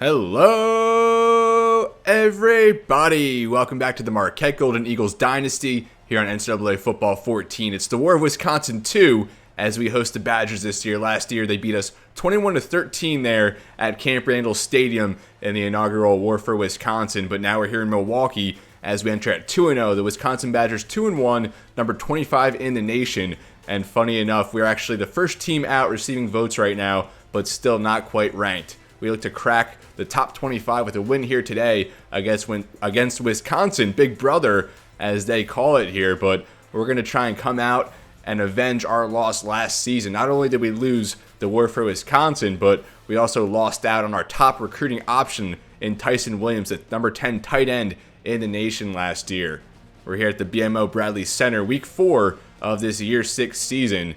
Hello, everybody. Welcome back to the Marquette Golden Eagles Dynasty here on NCAA Football 14. It's the War of Wisconsin 2 as we host the Badgers this year. Last year, they beat us 21-13 there at Camp Randall Stadium in the inaugural War for Wisconsin. But now we're here in Milwaukee as we enter at 2-0. The Wisconsin Badgers 2-1, number 25 in the nation. And funny enough, we're actually the first team out receiving votes right now, but still not quite ranked. We look to crack the top 25 with a win here today against Wisconsin, Big Brother, as they call it here. But we're going to try and come out and avenge our loss last season. Not only did we lose the War for Wisconsin, but we also lost out on our top recruiting option in Tyson Williams, the number 10 tight end in the nation last year. We're here at the BMO Bradley Center, week 4 of this year 6 season.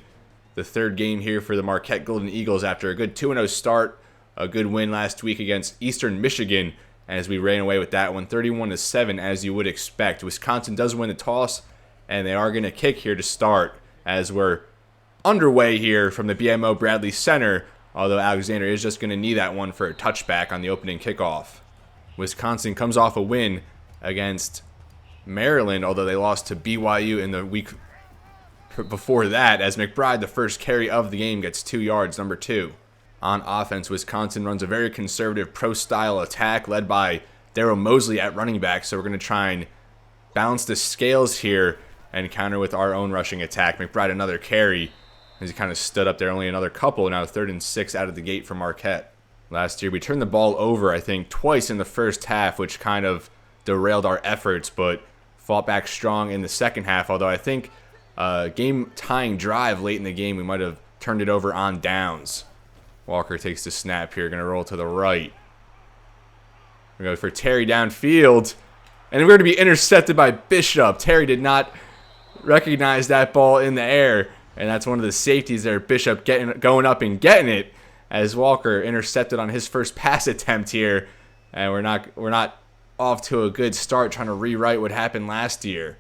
The third game here for the Marquette Golden Eagles after a good 2-0 start. A good win last week against Eastern Michigan as we ran away with that one, 31-7, as you would expect. Wisconsin does win the toss, and they are going to kick here to start as we're underway here from the BMO Bradley Center, although Alexander is just going to need that one for a touchback on the opening kickoff. Wisconsin comes off a win against Maryland, although they lost to BYU in the week before that, as McBride, the first carry of the game, gets 2 yards, number 2. On offense, Wisconsin runs a very conservative pro-style attack led by Darrell Mosley at running back, so we're going to try and balance the scales here and counter with our own rushing attack. McBride, another carry, as he kind of stood up there, only another couple, now 3rd and 6 out of the gate for Marquette. Last year, we turned the ball over, I think, twice in the first half, which kind of derailed our efforts, but fought back strong in the second half, although I think game-tying drive late in the game, we might have turned it over on downs. Walker takes the snap here, going to roll to the right. We're going to go for Terry downfield, and we're going to be intercepted by Bishop. Terry did not recognize that ball in the air, and that's one of the safeties there. Bishop going up and getting it as Walker intercepted on his first pass attempt here, and we're not off to a good start trying to rewrite what happened last year.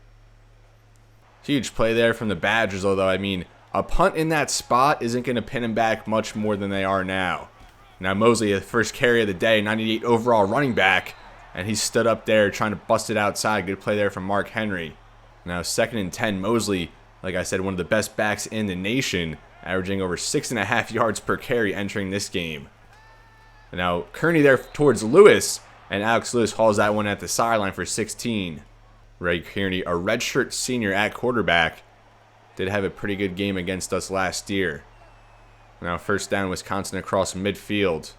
Huge play there from the Badgers, although, I mean, a punt in that spot isn't going to pin him back much more than they are now. Now Mosley, the first carry of the day, 98 overall running back, and he stood up there trying to bust it outside. Good play there from Mark Henry. Now 2nd and 10, Mosley, like I said, one of the best backs in the nation, averaging over 6.5 yards per carry entering this game. And now Kearney there towards Lewis, and Alex Lewis hauls that one at the sideline for 16. Ray Kearney, a redshirt senior at quarterback, did have a pretty good game against us last year. Now 1st down, Wisconsin across midfield.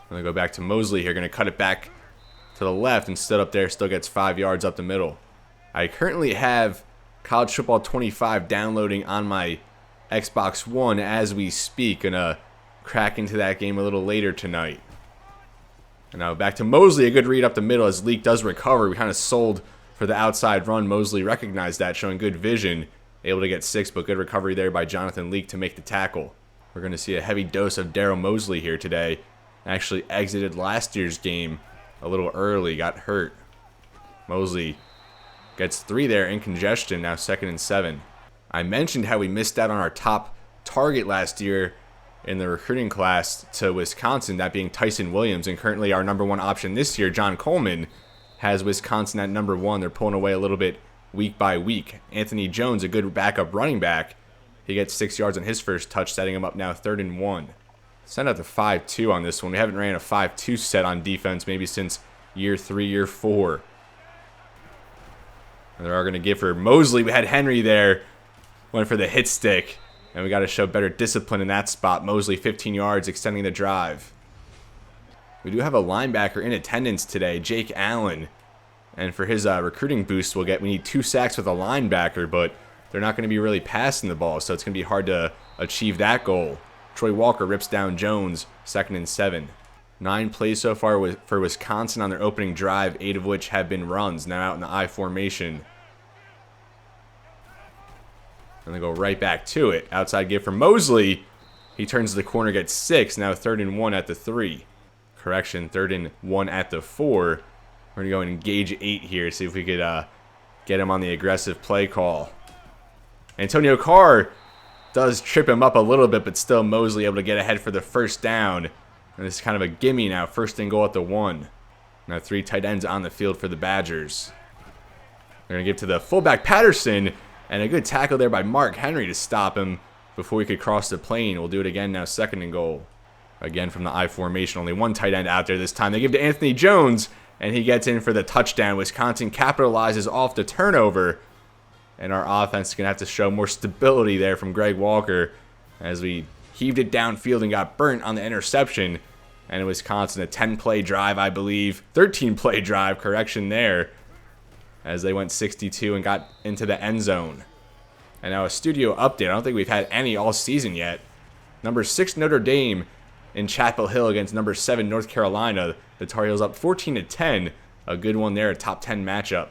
I'm going to go back to Mosley here. Going to cut it back to the left and stood up there. Still gets 5 yards up the middle. I currently have College Football 25 downloading on my Xbox One as we speak. Going to crack into that game a little later tonight. And now back to Mosley. A good read up the middle as Leak does recover. We kind of sold for the outside run. Mosley recognized that, showing good vision. Able to get 6, but good recovery there by Jonathan Leak to make the tackle. We're going to see a heavy dose of Darrell Mosley here today. Actually exited last year's game a little early, got hurt. Mosley gets 3 there in congestion, now 2nd and 7. I mentioned how we missed out on our top target last year in the recruiting class to Wisconsin, that being Tyson Williams, and currently our number 1 option this year, John Coleman, has Wisconsin at number 1. They're pulling away a little bit week by week. Anthony Jones, a good backup running back. He gets 6 yards on his first touch, setting him up now 3rd and 1. Send out the 5-2 on this one. We haven't ran a 5-2 set on defense maybe since year 3, year 4. And they are going to give for Mosley. We had Henry there. Went for the hit stick. And we got to show better discipline in that spot. Mosley, 15 yards, extending the drive. We do have a linebacker in attendance today, Jake Allen. And for his recruiting boost, we need 2 sacks with a linebacker, but they're not going to be really passing the ball, so it's going to be hard to achieve that goal. Troy Walker rips down Jones, 2nd and 7. 9 plays so far for Wisconsin on their opening drive, 8 of which have been runs, now out in the I formation. And they go right back to it. Outside give for Mosley. He turns the corner, gets 6, now 3rd and 1 at the 3. Correction, 3rd and 1 at the 4. We're going to go and engage 8 here, see if we could get him on the aggressive play call. Antonio Carr does trip him up a little bit, but still Mosley able to get ahead for the 1st down. And this is kind of a gimme now. First and goal at the 1. Now 3 tight ends on the field for the Badgers. They're going to give to the fullback Patterson. And a good tackle there by Mark Henry to stop him before he could cross the plane. We'll do it again now. Second and goal. Again from the I formation. Only 1 tight end out there this time. They give to Anthony Jones. And he gets in for the touchdown. Wisconsin capitalizes off the turnover. And our offense is going to have to show more stability there from Greg Walker as we heaved it downfield and got burnt on the interception. And in Wisconsin, a 10-play drive, I believe. 13-play drive, correction there. As they went 62 and got into the end zone. And now a studio update. I don't think we've had any all season yet. Number 6 Notre Dame in Chapel Hill against number 7 North Carolina. The Tar Heels up 14-10. A good one there, a top 10 matchup.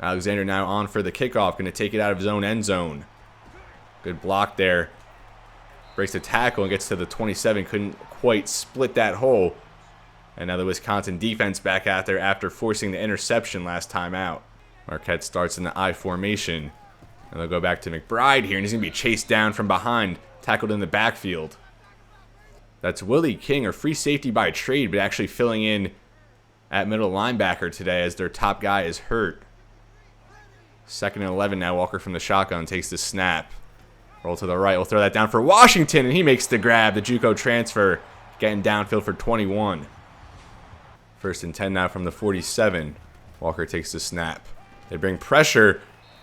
Alexander now on for the kickoff. Going to take it out of his own end zone. Good block there. Breaks the tackle and gets to the 27. Couldn't quite split that hole. And now the Wisconsin defense back out there after forcing the interception last time out. Marquette starts in the I formation. And they'll go back to McBride here. And he's going to be chased down from behind. Tackled in the backfield. That's Willie King, or free safety by trade, but actually filling in at middle linebacker today as their top guy is hurt. 2nd and 11 now. Walker from the shotgun takes the snap. Roll to the right. We'll throw that down for Washington, and he makes the grab. The JUCO transfer getting downfield for 21. 1st and 10 now from the 47. Walker takes the snap. They bring pressure,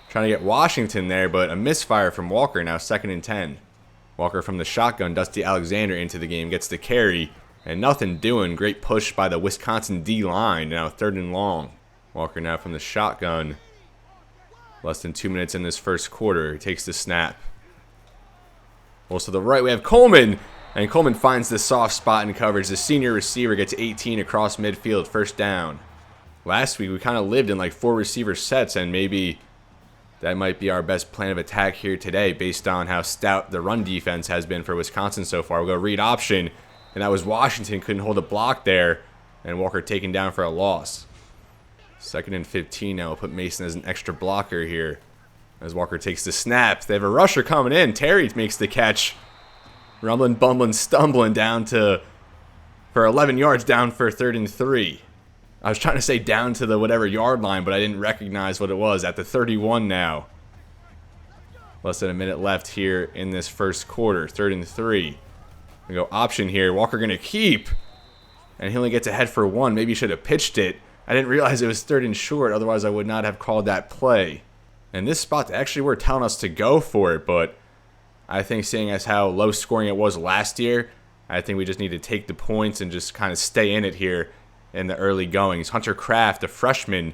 trying to get Washington there, but a misfire from Walker now. 2nd and 10. Walker from the shotgun. Dusty Alexander into the game. Gets the carry, and nothing doing. Great push by the Wisconsin D-line. Now 3rd and long. Walker now from the shotgun. Less than 2 minutes in this first quarter. He takes the snap. Also to the right, we have Coleman. And Coleman finds the soft spot in coverage. The senior receiver gets 18 across midfield. First down. Last week, we kind of lived in like 4 receiver sets. And maybe that might be our best plan of attack here today based on how stout the run defense has been for Wisconsin so far. We'll go read option. And that was Washington. Couldn't hold a block there. And Walker taken down for a loss. 2nd and 15 now. We'll put Mason as an extra blocker here. As Walker takes the snap. They have a rusher coming in. Terry makes the catch. Rumbling, bumbling, stumbling down for 11 yards down for 3rd and 3. I was trying to say down to the whatever yard line, but I didn't recognize what it was. At the 31 now. Less than a minute left here in this first quarter. 3rd and 3. We go option here. Walker going to keep. And he only gets ahead for 1. Maybe he should have pitched it. I didn't realize it was 3rd and short, otherwise I would not have called that play. And this spot, they actually were telling us to go for it, but I think seeing as how low scoring it was last year, I think we just need to take the points and just kind of stay in it here in the early goings. Hunter Kraft, a freshman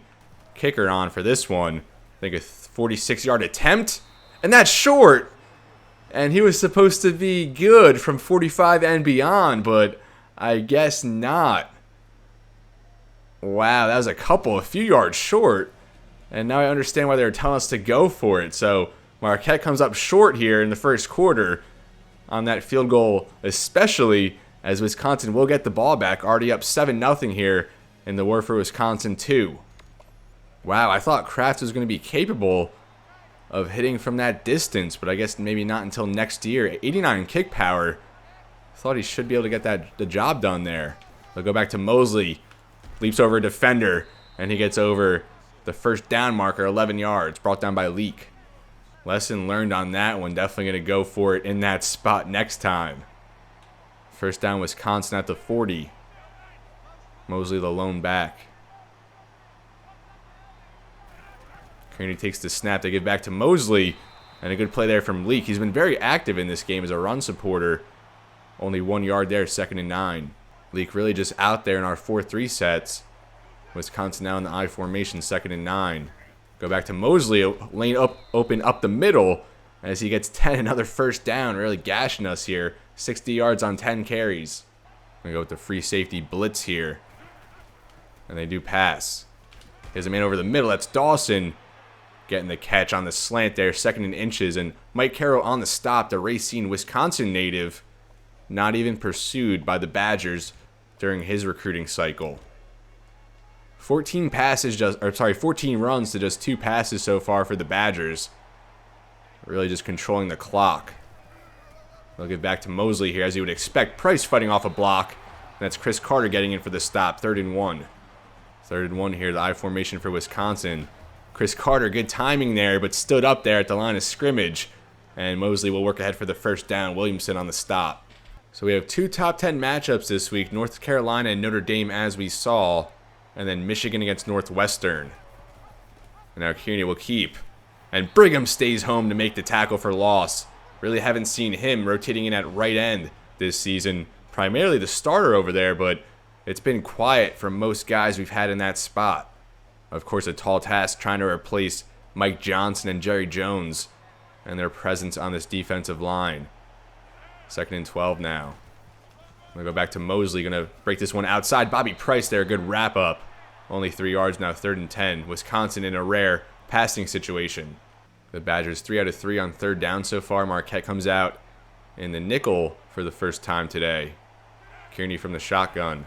kicker on for this one. I think a 46-yard attempt, and that's short. And he was supposed to be good from 45 and beyond, but I guess not. Wow, that was a few yards short. And now I understand why they were telling us to go for it. So Marquette comes up short here in the first quarter on that field goal, especially as Wisconsin will get the ball back. Already up 7-0 here in the war for Wisconsin 2. Wow, I thought Kraft was going to be capable of hitting from that distance, but I guess maybe not until next year. 89 kick power. Thought he should be able to get the job done there. They'll go back to Mosley. Leaps over a defender, and he gets over the first down marker, 11 yards, brought down by Leak. Lesson learned on that one. Definitely going to go for it in that spot next time. First down, Wisconsin at the 40. Mosley the lone back. Kearney takes the snap. They give back to Mosley, and a good play there from Leak. He's been very active in this game as a run supporter. Only 1 yard there, 2nd and 9. Leak really just out there in our 4-3 sets. Wisconsin now in the I formation, 2nd and 9. Go back to Mosley, lane open up the middle as he gets 10, another first down, really gashing us here. 60 yards on 10 carries. Gonna go with the free safety blitz here. And they do pass. Here's a man over the middle, that's Dawson. Getting the catch on the slant there, 2nd and inches. And Mike Carroll on the stop, the Racine, Wisconsin native. Not even pursued by the Badgers during his recruiting cycle. 14 runs to just 2 passes so far for the Badgers. Really just controlling the clock. They'll give back to Mosley here as you would expect. Price fighting off a block. That's Chris Carter getting in for the stop. 3rd and 1. 3rd and 1 here. The I formation for Wisconsin. Chris Carter, good timing there, but stood up there at the line of scrimmage. And Mosley will work ahead for the first down. Williamson on the stop. So we have 2 top 10 matchups this week. North Carolina and Notre Dame, as we saw. And then Michigan against Northwestern. And now Kearney will keep. And Brigham stays home to make the tackle for loss. Really haven't seen him rotating in at right end this season. Primarily the starter over there, but it's been quiet from most guys we've had in that spot. Of course, a tall task trying to replace Mike Johnson and Jerry Jones and their presence on this defensive line. 2nd and 12 now. We'll go back to Mosley. Going to break this one outside. Bobby Price there. Good wrap up. Only 3 yards now. 3rd and 10. Wisconsin in a rare passing situation. The Badgers 3 out of 3 on 3rd down so far. Marquette comes out in the nickel for the first time today. Kearney from the shotgun.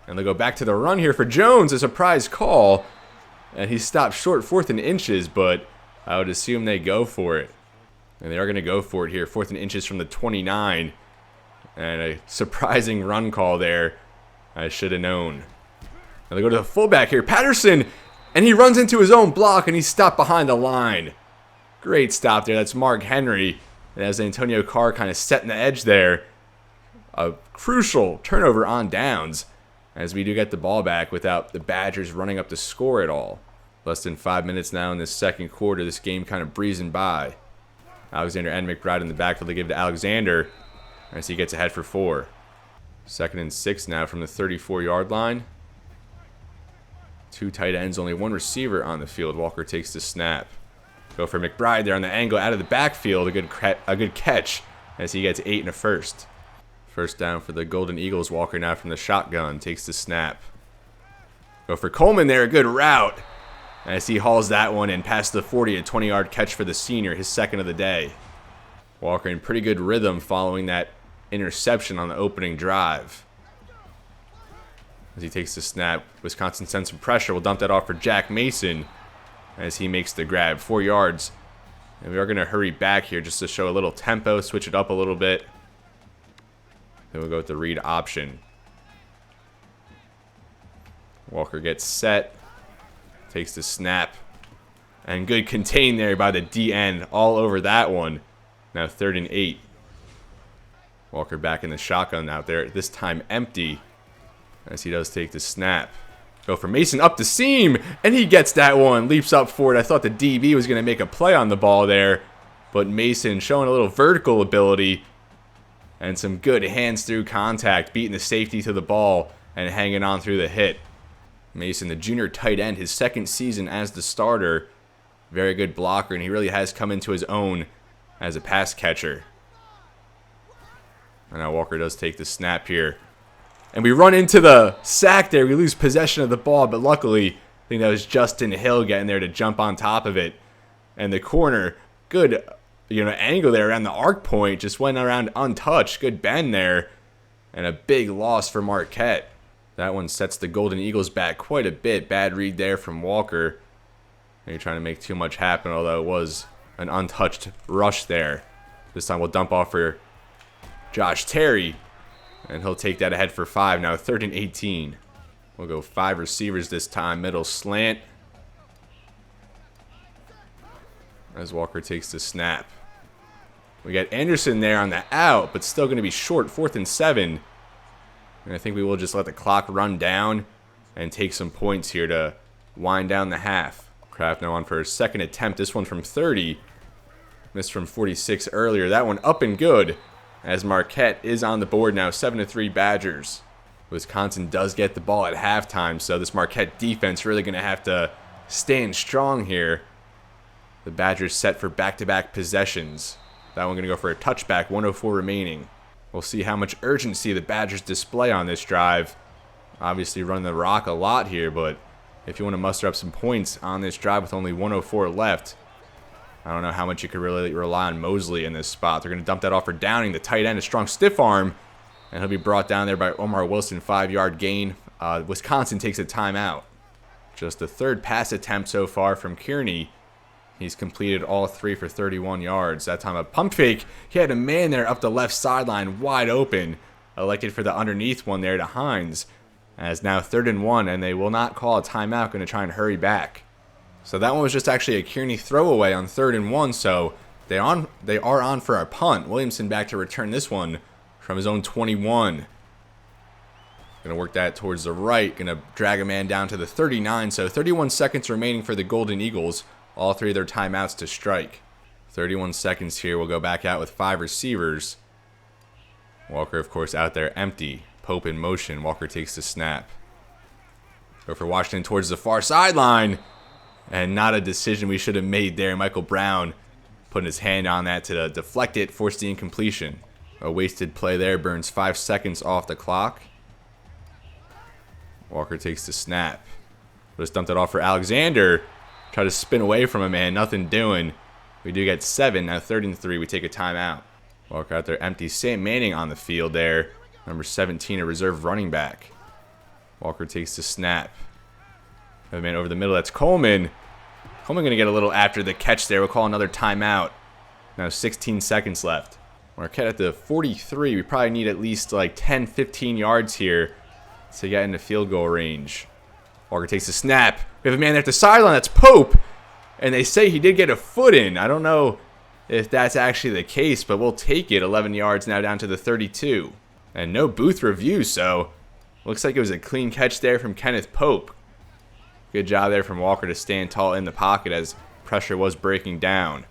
And they'll go back to the run here for Jones. A surprise call. And he stopped short, 4th and inches, but I would assume they go for it. And they are going to go for it here. 4th and inches from the 29. And a surprising run call there. I should have known. Now they go to the fullback here. Patterson. And he runs into his own block, and he's stopped behind the line. Great stop there. That's Mark Henry. And as Antonio Carr kind of setting the edge there. A crucial turnover on downs. As we do get the ball back without the Badgers running up the score at all. Less than 5 minutes now in this second quarter. This game kind of breezing by. Alexander and McBride in the backfield. They give it to Alexander as he gets ahead for 4. 2nd and 6 now from the 34-yard line. 2 tight ends, only 1 receiver on the field. Walker takes the snap. Go for McBride there on the angle out of the backfield. A good catch as he gets 8 and a first. First down for the Golden Eagles. Walker now from the shotgun takes the snap. Go for Coleman there. A good route as he hauls that one in past the 40. A 20-yard catch for the senior, his 2nd of the day. Walker in pretty good rhythm following that interception on the opening drive. As he takes the snap, Wisconsin sends some pressure. We'll dump that off for Jack Mason as he makes the grab. 4 yards. And we are going to hurry back here just to show a little tempo, switch it up a little bit. Then we'll go with the read option. Walker gets set. Takes the snap. And good contain there by the D end all over that one. Now 3rd and 8. Walker back in the shotgun out there. This time empty. As he does take the snap. Go for Mason up the seam. And he gets that one. Leaps up for it. I thought the DB was going to make a play on the ball there. But Mason showing a little vertical ability. And some good hands through contact. Beating the safety to the ball. And hanging on through the hit. Mason, the junior tight end. His 2nd season as the starter. Very good blocker. And he really has come into his own as a pass catcher. And now Walker does take the snap here. And we run into the sack there. We lose possession of the ball, but luckily, I think that was Justin Hill getting there to jump on top of it. And the corner, good angle there around the arc point. Just went around untouched. Good bend there. And a big loss for Marquette. That one sets the Golden Eagles back quite a bit. Bad read there from Walker. Maybe trying to make too much happen, although it was an untouched rush there. This time we'll dump off for Josh Terry. And he'll take that ahead for 5 now. 3rd and 18. We'll go 5 receivers this time. Middle slant. As Walker takes the snap. We got Andersen there on the out, but still going to be short. 4th and 7. And I think we will just let the clock run down and take some points here to wind down the half. Kraft now on for his 2nd attempt. This one from 30. Missed from 46 earlier. That one up and good. As Marquette is on the board now, 7-3 Badgers. Wisconsin does get the ball at halftime, so this Marquette defense really going to have to stand strong here. The Badgers set for back-to-back possessions. That one going to go for a touchback, 1:04 remaining. We'll see how much urgency the Badgers display on this drive. Obviously run the rock a lot here, but if you want to muster up some points on this drive with only 1:04 left, I don't know how much you could really rely on Mosley in this spot. They're going to dump that off for Downing. The tight end, a strong stiff arm. And he'll be brought down there by Omar Wilson. 5-yard gain. Wisconsin takes a timeout. Just the 3rd pass attempt so far from Kearney. He's completed all 3 for 31 yards. That time a pump fake. He had a man there up the left sideline wide open. elected for the underneath one there to Hines. As now 3rd and 1, and they will not call a timeout, going to try and hurry back. So that one was just actually a Kearney throwaway on 3rd and 1, so they are on for our punt. Williamson back to return this one from his own 21. Going to work that towards the right. Going to drag a man down to the 39. So 31 seconds remaining for the Golden Eagles. All 3 of their timeouts to strike. 31 seconds here. We'll go back out with 5 receivers. Walker, of course, out there empty. Pope in motion. Walker takes the snap. Go for Washington towards the far sideline. And not a decision we should have made there. Michael Brown putting his hand on that to deflect it, force the incompletion. A wasted play there. Burns 5 seconds off the clock. Walker takes the snap. Just dumped it off for Alexander. Try to spin away from him, man. Nothing doing. We do get 7. Now 3rd and 3. We take a timeout. Walker out there empty. Sam Manning on the field there. Number 17, a reserve running back. Walker takes the snap. Have a man over the middle. That's Coleman. Coleman going to get a little after the catch there. We'll call another timeout. Now 16 seconds left. Marquette at the 43. We probably need at least like 10, 15 yards here to get into field goal range. Walker takes the snap. We have a man there at the sideline. That's Pope. And they say he did get a foot in. I don't know if that's actually the case, but we'll take it. 11 yards now down to the 32. And no booth review, so looks like it was a clean catch there from Kenneth Pope. Good job there from Walker to stand tall in the pocket as pressure was breaking down.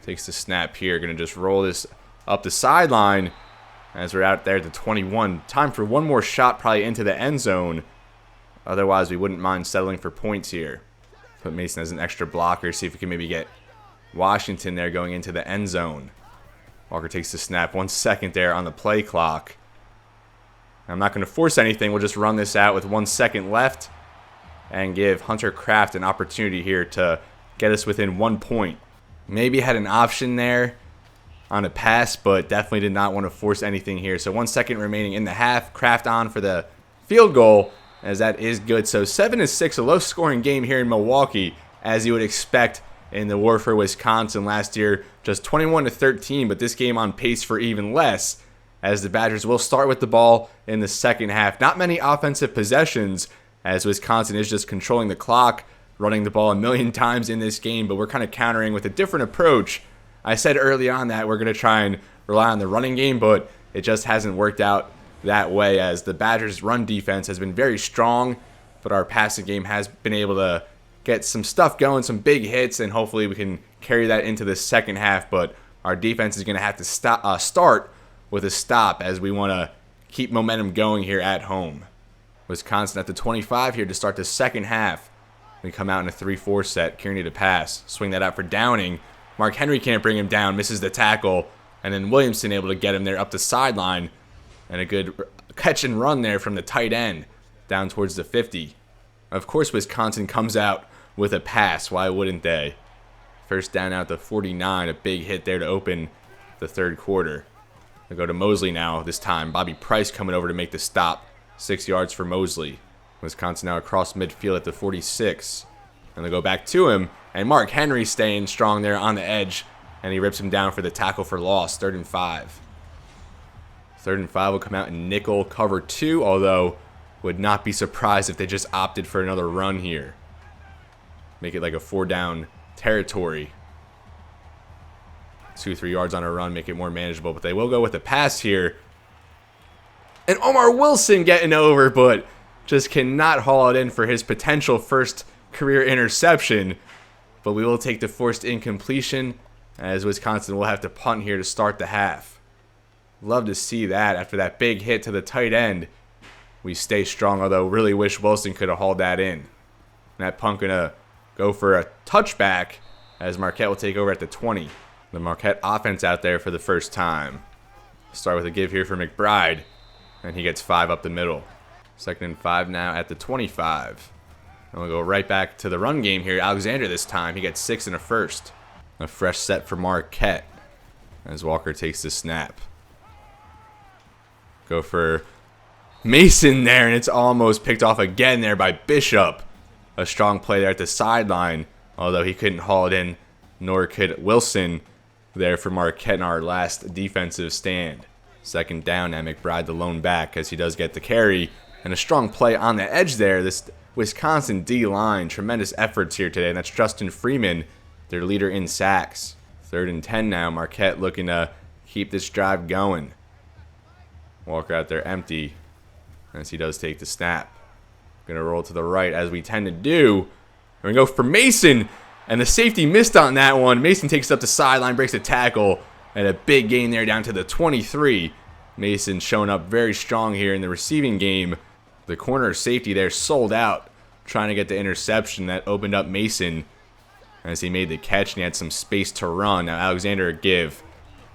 Takes the snap here. Going to just roll this up the sideline as we're out there at the 21. Time for one more shot probably into the end zone. Otherwise, we wouldn't mind settling for points here. Put Mason as an extra blocker. See if we can maybe get Washington there going into the end zone. Walker takes the snap. 1 second there on the play clock. I'm not going to force anything. We'll just run this out with 1 second left and give Hunter Kraft an opportunity here to get us within 1 point. Maybe had an option there on a pass, but definitely did not want to force anything here. So 1 second remaining in the half. Kraft on for the field goal, as that is good. So 7-6, a low-scoring game here in Milwaukee, as you would expect in the war for Wisconsin last year. Just 21-13, but this game on pace for even less, as the Badgers will start with the ball in the second half. Not many offensive possessions, as Wisconsin is just controlling the clock, running the ball a million times in this game, but we're kind of countering with a different approach. I said early on that we're going to try and rely on the running game, but it just hasn't worked out that way, as the Badgers' run defense has been very strong, but our passing game has been able to get some stuff going, some big hits, and hopefully we can carry that into the second half. But our defense is going to have to start with a stop, as we want to keep momentum going here at home. Wisconsin at the 25 here to start the second half. We come out in a 3-4 set. Kearney to pass. Swing that out for Downing. Mark Henry can't bring him down. Misses the tackle. And then Williamson able to get him there up the sideline. And a good catch and run there from the tight end down towards the 50. Of course, Wisconsin comes out with a pass. Why wouldn't they? First down out the 49. A big hit there to open the third quarter. They go to Mosley now this time. Bobby Price coming over to make the stop. 6 yards for Mosley. Wisconsin now across midfield at the 46. And they go back to him. And Mark Henry staying strong there on the edge. And he rips him down for the tackle for loss. 3rd and 5. 3rd and 5 will come out in nickel cover 2. Although, would not be surprised if they just opted for another run here. Make it like a 4-down territory. 2-3 yards on a run. Make it more manageable. But they will go with the pass here. And Omar Wilson getting over, but just cannot haul it in for his potential first career interception. But we will take the forced incompletion, as Wisconsin will have to punt here to start the half. Love to see that after that big hit to the tight end. We stay strong, although really wish Wilson could have hauled that in. And that punt going to go for a touchback, as Marquette will take over at the 20. The Marquette offense out there for the first time. Start with a give here for McBride. And he gets 5 up the middle. 2nd and 5 now at the 25. And we'll go right back to the run game here. Alexander this time. He gets 6 and a first. A fresh set for Marquette as Walker takes the snap. Go for Mason there, and it's almost picked off again there by Bishop. A strong play there at the sideline, although he couldn't haul it in, nor could Wilson there for Marquette in our last defensive stand. Second down now, McBride the lone back as he does get the carry. And a strong play on the edge there. This Wisconsin D-line, tremendous efforts here today. And that's Justin Freeman, their leader in sacks. 3rd and 10 now. Marquette looking to keep this drive going. Walker out there empty as he does take the snap. Going to roll to the right as we tend to do. We're going to go for Mason. And the safety missed on that one. Mason takes it up the sideline, breaks a tackle. And a big gain there down to the 23. Mason showing up very strong here in the receiving game. The corner safety there sold out, trying to get the interception that opened up Mason as he made the catch and he had some space to run. Now Alexander Give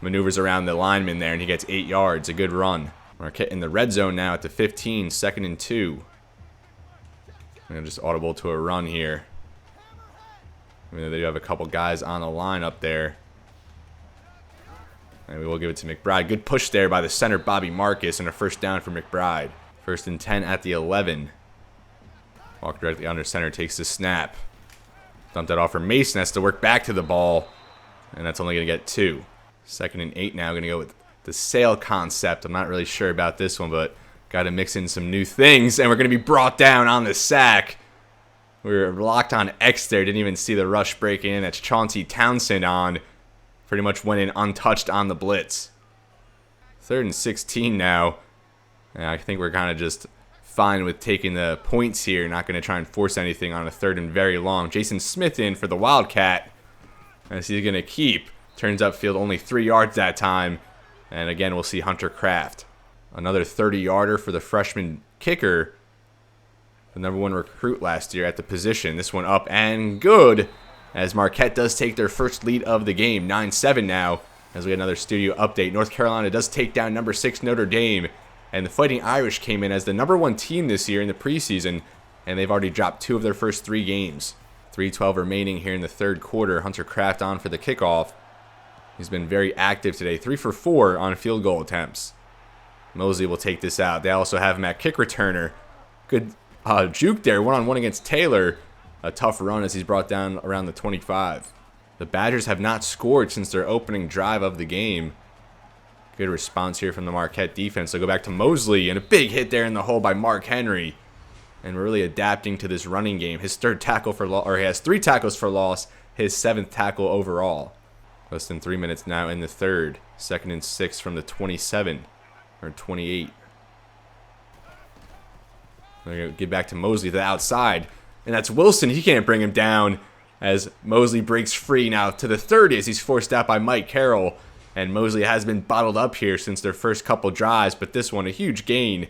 maneuvers around the lineman there and he gets 8 yards. A good run. Marquette in the red zone now at the 15, 2nd and 2. I'm going to just audible to a run here. I mean, they do have a couple guys on the line up there. And we will give it to McBride. Good push there by the center, Bobby Marcus, and a first down for McBride. 1st and 10 at the 11. Walk directly under center, takes the snap. Dumped that off for Mason, has to work back to the ball. And that's only going to get 2. 2nd and 8 now, going to go with the sail concept. I'm not really sure about this one, but got to mix in some new things. And we're going to be brought down on the sack. We were locked on X there, didn't even see the rush break in. That's Chauncey Townsend on. Pretty much went in untouched on the blitz. 3rd and 16 now. And I think we're kind of just fine with taking the points here. Not going to try and force anything on a 3rd and very long. Jason Smith in for the Wildcat. As he's going to keep. Turns upfield only 3 yards that time. And again, we'll see Hunter Kraft. Another 30-yarder for the freshman kicker. The #1 recruit last year at the position. This one up and good. As Marquette does take their first lead of the game, 9-7 now, as we get another studio update. North Carolina does take down number 6 Notre Dame, and the Fighting Irish came in as the #1 team this year in the preseason, and they've already dropped 2 of their first 3 games. 3:12 remaining here in the 3rd quarter. Hunter Kraft on for the kickoff. He's been very active today, 3 for 4 on field goal attempts. Mosley will take this out. They also have him at kick returner. Good juke there, one-on-one against Taylor. A tough run as he's brought down around the 25. The Badgers have not scored since their opening drive of the game. Good response here from the Marquette defense. They'll go back to Mosley, and a big hit there in the hole by Mark Henry. And we're really adapting to this running game. His 3rd tackle for loss, or he has 3 tackles for loss, his 7th tackle overall. Less than 3 minutes now in the 3rd. 2nd and 6 from the 27, or 28. They're going to get back to Mosley to the outside. And that's Wilson. He can't bring him down as Mosley breaks free now to the 30 as he's forced out by Mike Carroll. And Mosley has been bottled up here since their first couple drives, but this one a huge gain.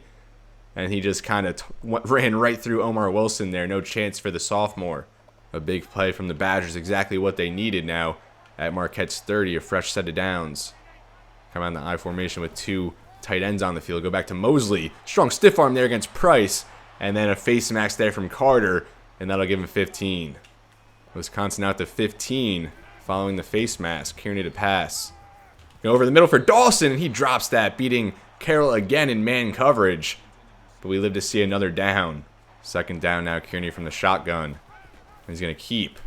And he just kind of ran right through Omar Wilson there. No chance for the sophomore. A big play from the Badgers, exactly what they needed now at Marquette's 30, a fresh set of downs. Come out in the I formation with 2 tight ends on the field. Go back to Mosley. Strong stiff arm there against Price. And then a face mask there from Carter. And that'll give him 15. Wisconsin out to 15 following the face mask. Kearney to pass. Go over the middle for Dawson, and he drops that, beating Carroll again in man coverage. But we live to see another down. 2nd down now, Kearney from the shotgun. He's going to keep.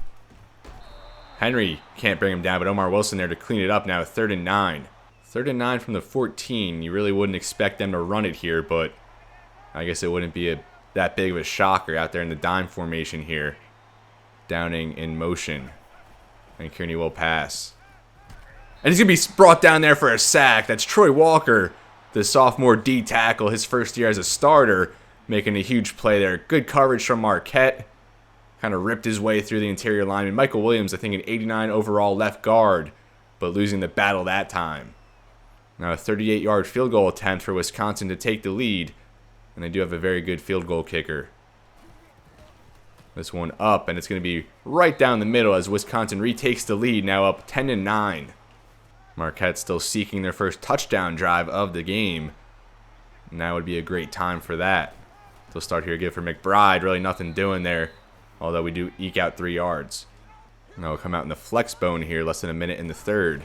Henry can't bring him down, but Omar Wilson there to clean it up now. 3rd and 9. 3rd and 9 from the 14. You really wouldn't expect them to run it here, but I guess it wouldn't be that big of a shocker out there in the dime formation here. Downing in motion. And Kearney will pass. And he's going to be brought down there for a sack. That's Troy Walker, the sophomore D tackle, his first year as a starter, making a huge play there. Good coverage from Marquette. Kind of ripped his way through the interior line. And Michael Williams, I think, an 89 overall left guard, but losing the battle that time. Now a 38-yard field goal attempt for Wisconsin to take the lead. And they do have a very good field goal kicker. This one up, and it's going to be right down the middle as Wisconsin retakes the lead, now up 10-9. Marquette still seeking their first touchdown drive of the game. Now would be a great time for that. They'll start here again for McBride. Really nothing doing there, although we do eke out 3 yards. Now we'll come out in the flex bone here, less than a minute in the 3rd.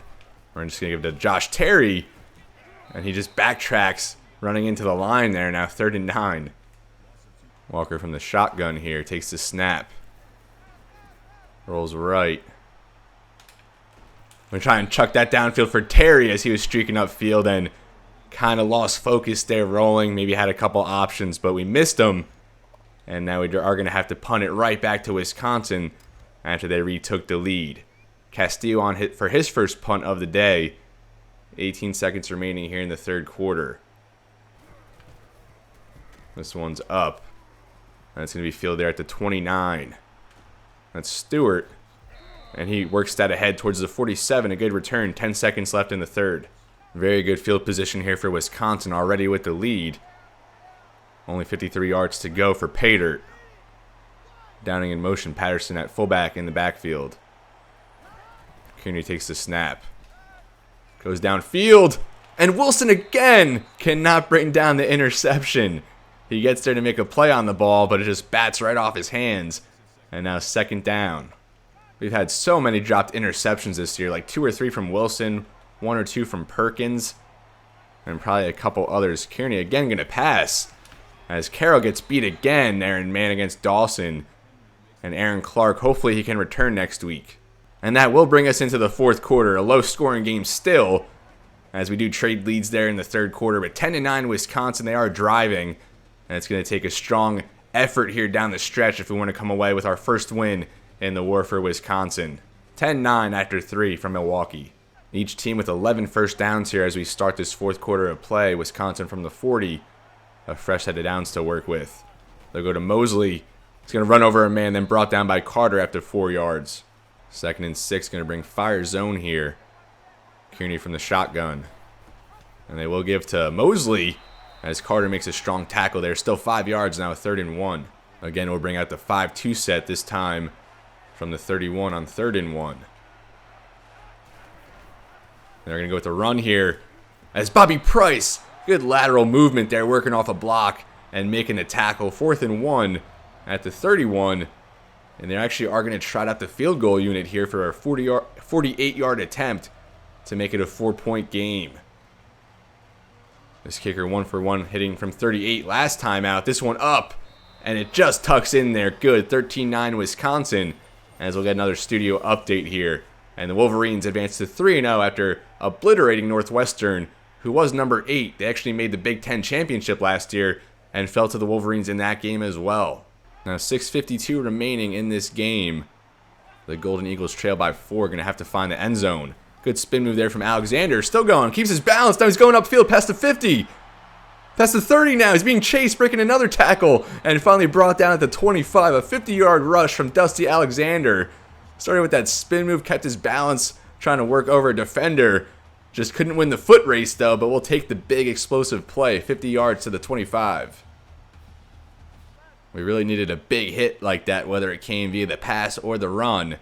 We're just going to give it to Josh Terry, and he just backtracks, running into the line there, now 3rd and 9. Walker from the shotgun here takes the snap. Rolls right. We're trying to chuck that downfield for Terry as he was streaking upfield, and kind of lost focus there rolling. Maybe had a couple options, but we missed them. And now we are going to have to punt it right back to Wisconsin after they retook the lead. Castillo on hit for his first punt of the day. 18 seconds remaining here in the third quarter. This one's up. And it's going to be fielded there at the 29. That's Stewart. And he works that ahead towards the 47. A good return. 10 seconds left in the third. Very good field position here for Wisconsin, already with the lead. Only 53 yards to go for Paydirt. Downing in motion, Patterson at fullback in the backfield. Kearney takes the snap. Goes downfield. And Wilson again cannot bring down the interception. He gets there to make a play on the ball, but it just bats right off his hands. And now second down. We've had so many dropped interceptions this year, like 2 or 3 from Wilson, 1 or 2 from Perkins, and probably a couple others. Kearney again going to pass as Carroll gets beat again there in man against Dawson. And Aaron Clark, hopefully he can return next week. And that will bring us into the fourth quarter. A low-scoring game still, as we do trade leads there in the third quarter. But 10-9 Wisconsin, they are driving. And it's going to take a strong effort here down the stretch if we want to come away with our first win in the war for Wisconsin. 10-9 after 3 from Milwaukee. Each team with 11 first downs here as we start this fourth quarter of play. Wisconsin from the 40. A fresh set of downs to work with. They'll go to Mosley. He's going to run over a man, then brought down by Carter after 4 yards. 2nd and 6, going to bring fire zone here. Kearney from the shotgun. And they will give to Mosley as Carter makes a strong tackle there. Still 5 yards now, 3rd and 1. Again, we'll bring out the 5-2 set this time from the 31 on 3rd and 1. They're going to go with the run here as Bobby Price, good lateral movement there, working off a block and making the tackle. 4th and 1 at the 31. And they actually are going to trot out the field goal unit here for a 48-yard attempt to make it a 4-point game. This kicker 1 for 1 hitting from 38 last time out. This one up, and it just tucks in there. Good. 13-9 Wisconsin, as we'll get another studio update here. And the Wolverines advance to 3-0 after obliterating Northwestern, who was number 8. They actually made the Big Ten championship last year and fell to the Wolverines in that game as well. Now 6:52 remaining in this game. The Golden Eagles trail by 4. Going to have to find the end zone. Good spin move there from Alexander. Still going. Keeps his balance. Now he's going upfield past the 50. Past the 30 now. He's being chased, breaking another tackle. And finally brought down at the 25. A 50-yard rush from Dusty Alexander. Started with that spin move. Kept his balance. Trying to work over a defender. Just couldn't win the foot race though. But we'll take the big explosive play. 50 yards to the 25. We really needed a big hit like that, whether it came via the pass or the run.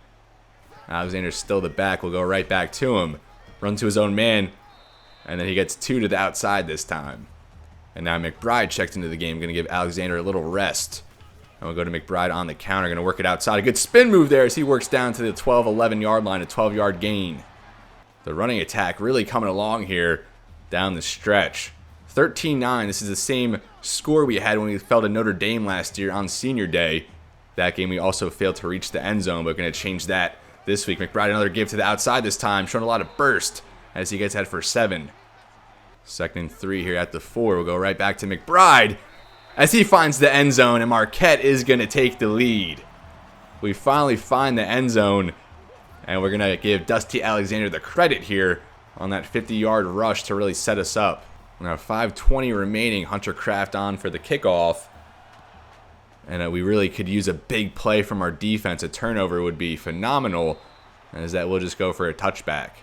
Alexander's still the back. We'll go right back to him. Run to his own man. And then he gets 2 to the outside this time. And now McBride checked into the game. Going to give Alexander a little rest. And we'll go to McBride on the counter. Going to work it outside. A good spin move there as he works down to the 12-11 yard line. A 12-yard gain. The running attack really coming along here down the stretch. 13-9. This is the same score we had when we fell to Notre Dame last year on Senior Day. That game we also failed to reach the end zone, but going to change that this week. McBride another give to the outside this time, showing a lot of burst as he gets ahead for 7. 2nd and 3 here at the 4. We'll go right back to McBride as he finds the end zone, and Marquette is going to take the lead. We finally find the end zone, and we're going to give Dusty Alexander the credit here on that 50-yard rush to really set us up. Now 5:20 remaining. Hunter Kraft on for the kickoff. And we really could use a big play from our defense. A turnover would be phenomenal, as that will just go for a touchback.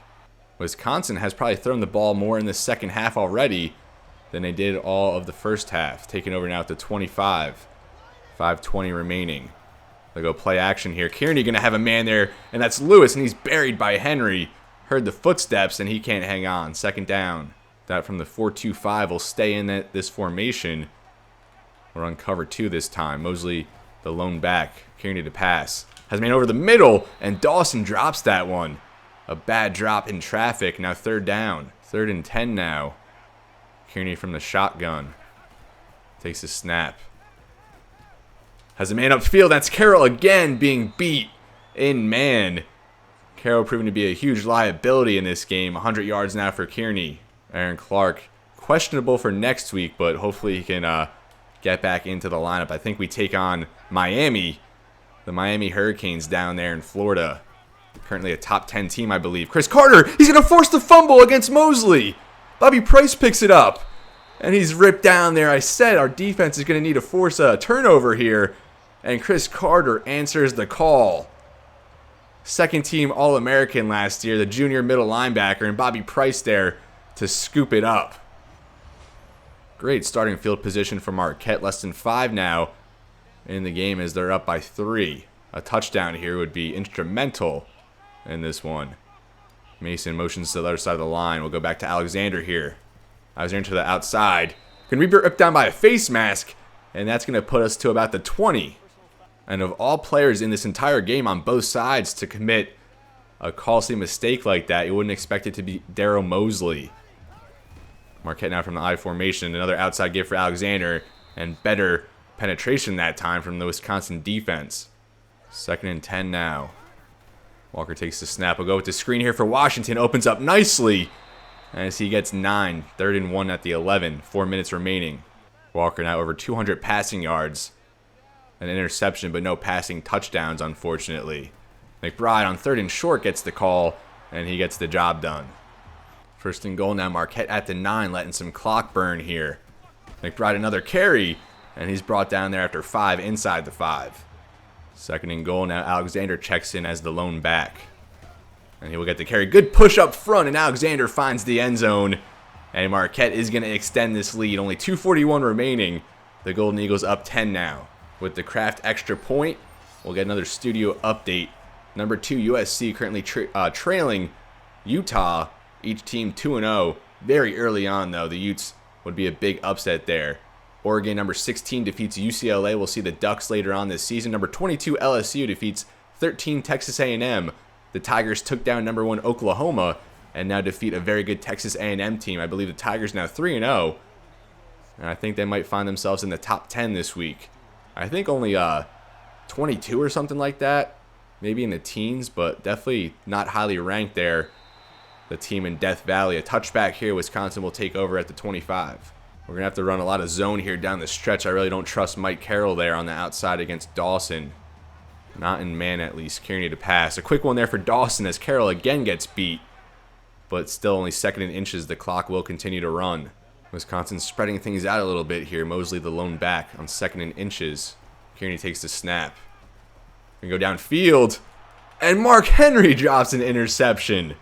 Wisconsin has probably thrown the ball more in the second half already than they did all of the first half. Taking over now at the 25. 5:20 remaining. They'll go play action here. Kearney going to have a man there, and that's Lewis, and he's buried by Henry. Heard the footsteps, and he can't hang on. 2nd down. That from the 4-2-5 will stay in this formation. We're on cover 2 this time. Mosley, the lone back. Kearney to pass. Has a man over the middle, and Dawson drops that one. A bad drop in traffic. Now 3rd down. 3rd and 10 now. Kearney from the shotgun. Takes a snap. Has a man upfield. That's Carroll again being beat in man. Carroll proving to be a huge liability in this game. 100 yards now for Kearney. Aaron Clark questionable for next week, but hopefully he can get back into the lineup. I think we take on Miami, the Miami Hurricanes down there in Florida. Currently a top 10 team, I believe. Chris Carter, he's going to force the fumble against Mosley. Bobby Price picks it up, and he's ripped down there. I said our defense is going to need to force a turnover here, and Chris Carter answers the call. Second team All-American last year, the junior middle linebacker, and Bobby Price there to scoop it up. Great starting field position for Marquette. Less than 5 now in the game as they're up by 3. A touchdown here would be instrumental in this one. Mason motions to the other side of the line. We'll go back to Alexander here. Alexander to the outside. Going to be ripped down by a face mask, and that's going to put us to about the 20. And of all players in this entire game on both sides to commit a costly mistake like that, you wouldn't expect it to be Darrell Mosley. Marquette now from the I formation. Another outside give for Alexander, and better penetration that time from the Wisconsin defense. 2nd and 10 now. Walker takes the snap. We'll go with the screen here for Washington. Opens up nicely as he gets 9. 3rd and 1 at the 11. 4 minutes remaining. Walker now over 200 passing yards. An interception, but no passing touchdowns, unfortunately. McBride on 3rd and short gets the call, and he gets the job done. 1st and goal now. Marquette at the 9, letting some clock burn here. McBride another carry, and he's brought down there after 5 inside the 5. 2nd and goal now. Alexander checks in as the lone back, and he will get the carry. Good push up front, and Alexander finds the end zone, and Marquette is going to extend this lead. Only 2:41 remaining. The Golden Eagles up 10 now. With the Kraft extra point, we'll get another studio update. Number 2 USC currently trailing Utah. Each team 2-0. Very early on, though. The Utes would be a big upset there. Oregon, number 16, defeats UCLA. We'll see the Ducks later on this season. Number 22, LSU, defeats 13, Texas A&M. The Tigers took down number 1, Oklahoma, and now defeat a very good Texas A&M team. I believe the Tigers now 3-0. And I think they might find themselves in the top 10 this week. I think only 22 or something like that. Maybe in the teens, but definitely not highly ranked there. The team in Death Valley. A touchback here. Wisconsin will take over at the 25. We're going to have to run a lot of zone here down the stretch. I really don't trust Mike Carroll there on the outside against Dawson. Not in man, at least. Kearney to pass. A quick one there for Dawson as Carroll again gets beat. But still only 2nd and inches. The clock will continue to run. Wisconsin spreading things out a little bit here. Mosley the lone back on 2nd and inches. Kearney takes the snap. We go downfield. And Mark Henry drops an interception.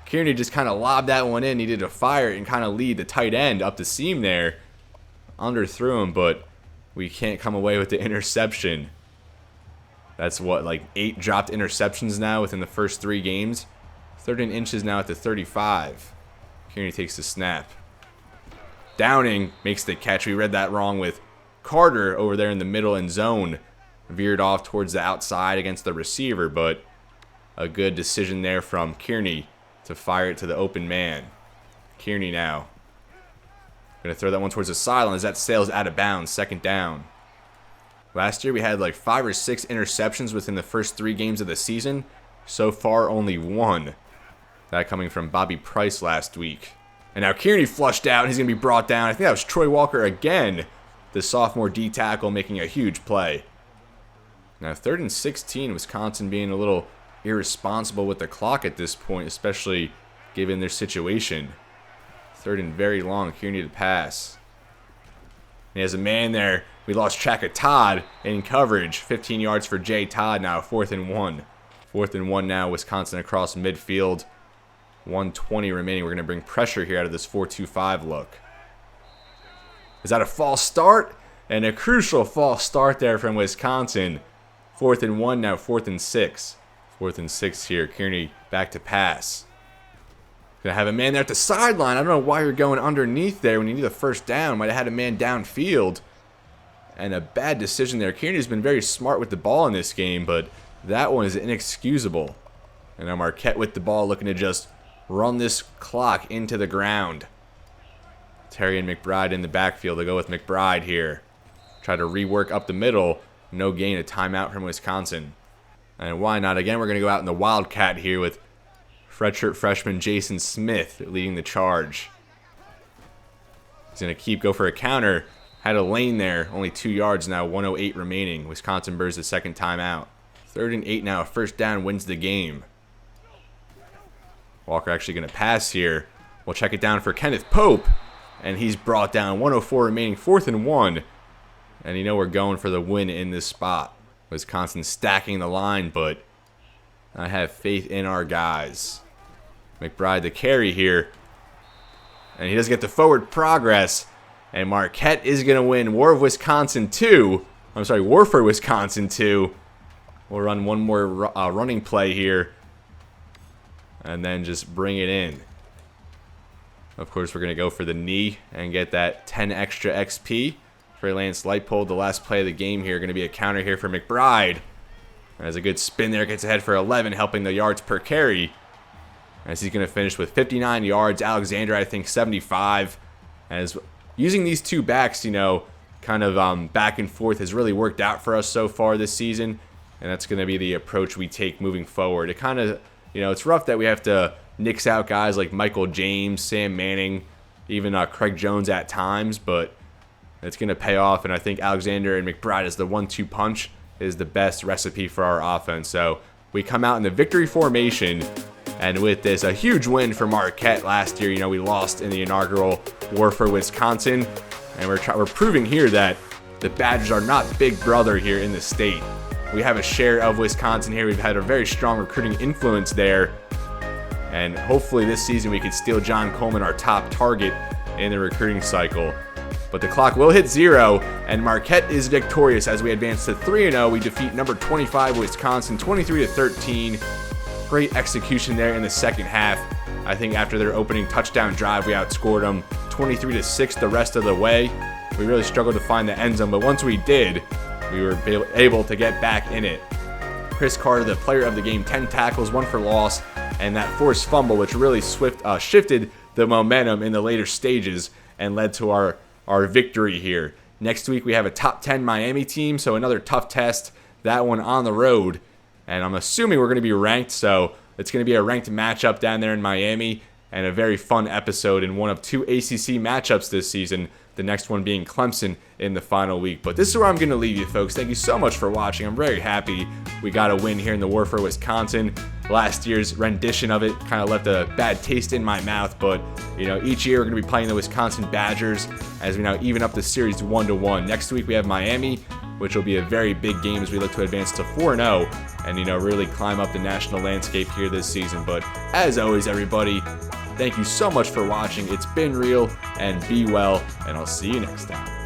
Kearney just kind of lobbed that one in. Needed to fire it and kind of lead the tight end up the seam there. Underthrew him, but we can't come away with the interception. That's what, like 8 dropped interceptions now within the first 3 games. 3rd and inches now at the 35. Kearney takes the snap. Downing makes the catch. We read that wrong with Carter over there in the middle end zone. Veered off towards the outside against the receiver, but a good decision there from Kearney to fire it to the open man. Kearney now. Going to throw that one towards the sideline as that sails out of bounds. 2nd down. Last year we had like 5 or 6 interceptions within the first 3 games of the season. So far only 1. That coming from Bobby Price last week. And now Kearney flushed out and he's going to be brought down. I think that was Troy Walker again. The sophomore D tackle making a huge play. Now 3rd and 16. Wisconsin being a little irresponsible with the clock at this point, especially given their situation. 3rd and very long. Kearney to pass. He has a man there. We lost track of Todd in coverage. 15 yards for Jay Todd now. 4th and 1. 4th and 1 now. Wisconsin across midfield. 1:20 remaining. We're going to bring pressure here out of this 4-2-5 look. Is that a false start? And a crucial false start there from Wisconsin. 4th and 1 now. 4th and 6. 4th and 6 here. Kearney back to pass. Gonna have a man there at the sideline. I don't know why you're going underneath there when you need a first down. Might have had a man downfield. And a bad decision there. Kearney's been very smart with the ball in this game, but that one is inexcusable. And now Marquette with the ball looking to just run this clock into the ground. Terry and McBride in the backfield. They go with McBride here. Try to rework up the middle. No gain. A timeout from Wisconsin. And why not? Again, we're going to go out in the Wildcat here with redshirt freshman Jason Smith leading the charge. He's going to go for a counter. Had a lane there, only 2 yards now, 1:08 remaining. Wisconsin burrs the second time out. 3rd and 8 now, a first down wins the game. Walker actually going to pass here. We'll check it down for Kenneth Pope, and he's brought down. 1:04 remaining, 4th and 1. And you know we're going for the win in this spot. Wisconsin stacking the line, but I have faith in our guys. McBride the carry here, and he does get the forward progress. And Marquette is going to win Warford, Wisconsin 2. We'll run one more running play here, and then just bring it in. Of course, we're going to go for the knee and get that 10 extra XP. Trey Lance Lightpole, the last play of the game here. Going to be a counter here for McBride. Has a good spin there, gets ahead for 11, helping the yards per carry. As he's going to finish with 59 yards. Alexander, I think, 75. As using these two backs, you know, kind of back and forth has really worked out for us so far this season. And that's going to be the approach we take moving forward. It kind of, you know, it's rough that we have to nix out guys like Michael James, Sam Manning, even Craig Jones at times, but it's going to pay off. And I think Alexander and McBride as the 1-2 punch is the best recipe for our offense. So we come out in the victory formation. And with this, a huge win for Marquette last year. You know, we lost in the inaugural Warford, Wisconsin. And we're proving here that the Badgers are not big brother here in the state. We have a share of Wisconsin here. We've had a very strong recruiting influence there. And hopefully this season we could steal John Coleman, our top target in the recruiting cycle. But the clock will hit 0, and Marquette is victorious as we advance to 3-0. We defeat number 25 Wisconsin 23-13. Great execution there in the second half. I think after their opening touchdown drive, we outscored them 23-6 the rest of the way. We really struggled to find the end zone, but once we did, we were able to get back in it. Chris Carter, the player of the game, 10 tackles, 1 for loss, and that forced fumble, which really shifted the momentum in the later stages and led to our victory here. Next week, we have a top 10 Miami team, so another tough test, that one on the road. And I'm assuming we're going to be ranked, so it's going to be a ranked matchup down there in Miami, and a very fun episode in one of 2 ACC matchups this season, the next one being Clemson in the final week. But this is where I'm going to leave you, folks. Thank you so much for watching. I'm very happy we got a win here in the Warford, Wisconsin. Last year's rendition of it kind of left a bad taste in my mouth, but you know, each year we're going to be playing the Wisconsin Badgers as we now even up the series 1-1. Next week we have Miami, which will be a very big game as we look to advance to 4-0 and, you know, really climb up the national landscape here this season. But as always, everybody, thank you so much for watching. It's been real, and be well, and I'll see you next time.